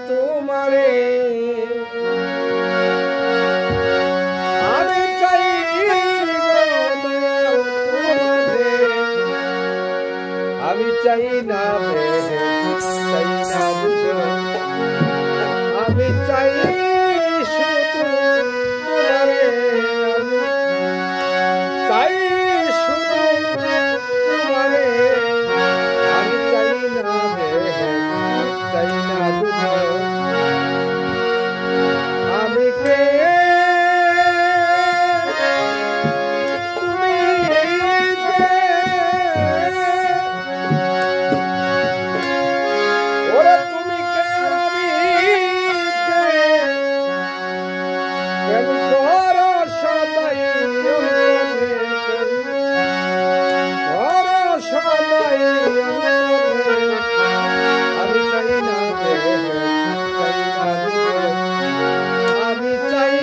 তোমারে আমি চাই তোমারে আমি চাই না চাই না আমি চাই শুধু তোমারে চাই শুধু তোমারে আমি চাই না চাই না আমি কে তুমি ওরে তুমি কে আমি কে কেন করো সদাই করো সদাই আমি চাই না আমি চাই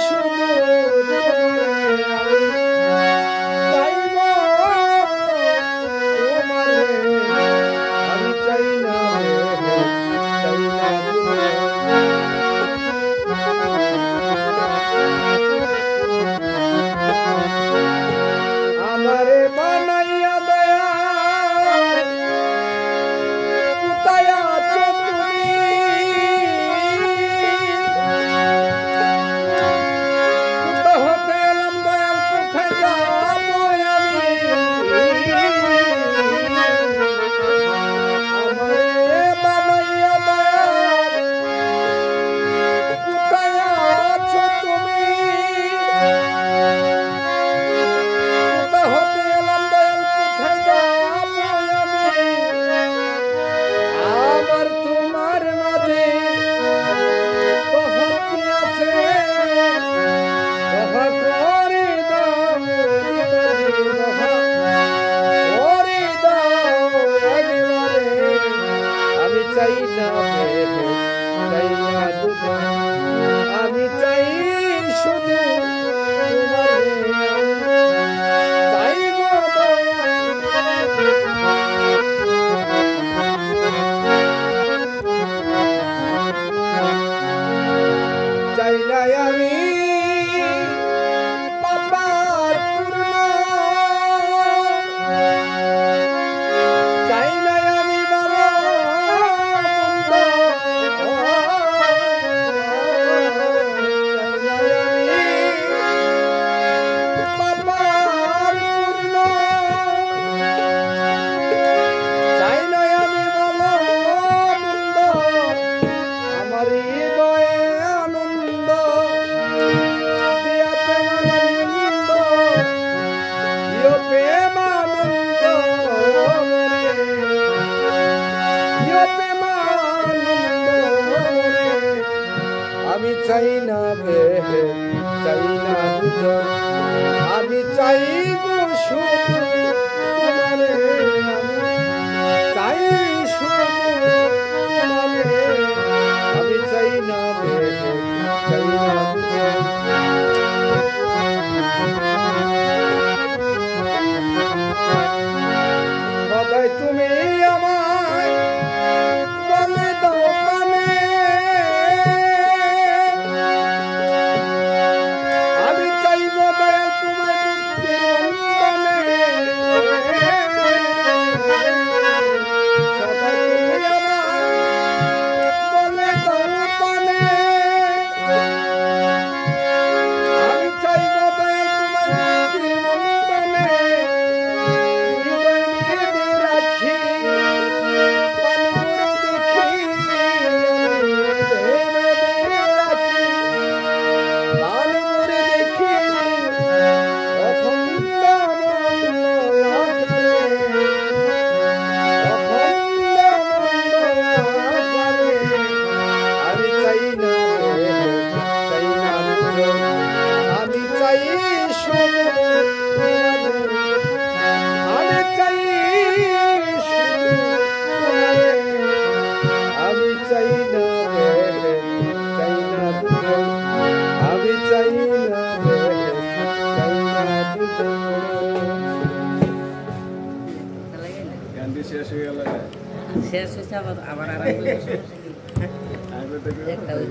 শুধু আমি চাই না চাই না আমারে বানাইয়া দয়া কোথায় আছো তুমি কোথা হতে এলাম দয়াল কোথায় যাবো আমি আমারে বানাইয়া দয়া কোথায় আছো তুমি চাই না চাই না আমি চাই শুধু চাই চাই না আমি বাবার পূর্ণ চাই না আমি বাবা আমি চাই না চাই না আমি চাই শুধু তোমারে চাই শুধু তোমারে আমি চাই না চাই না সদাই তুমি আমায় বলে দাও আমি চাইব দয়াল তোমায় শেষ হয়েছে আবার আবার একটা ওই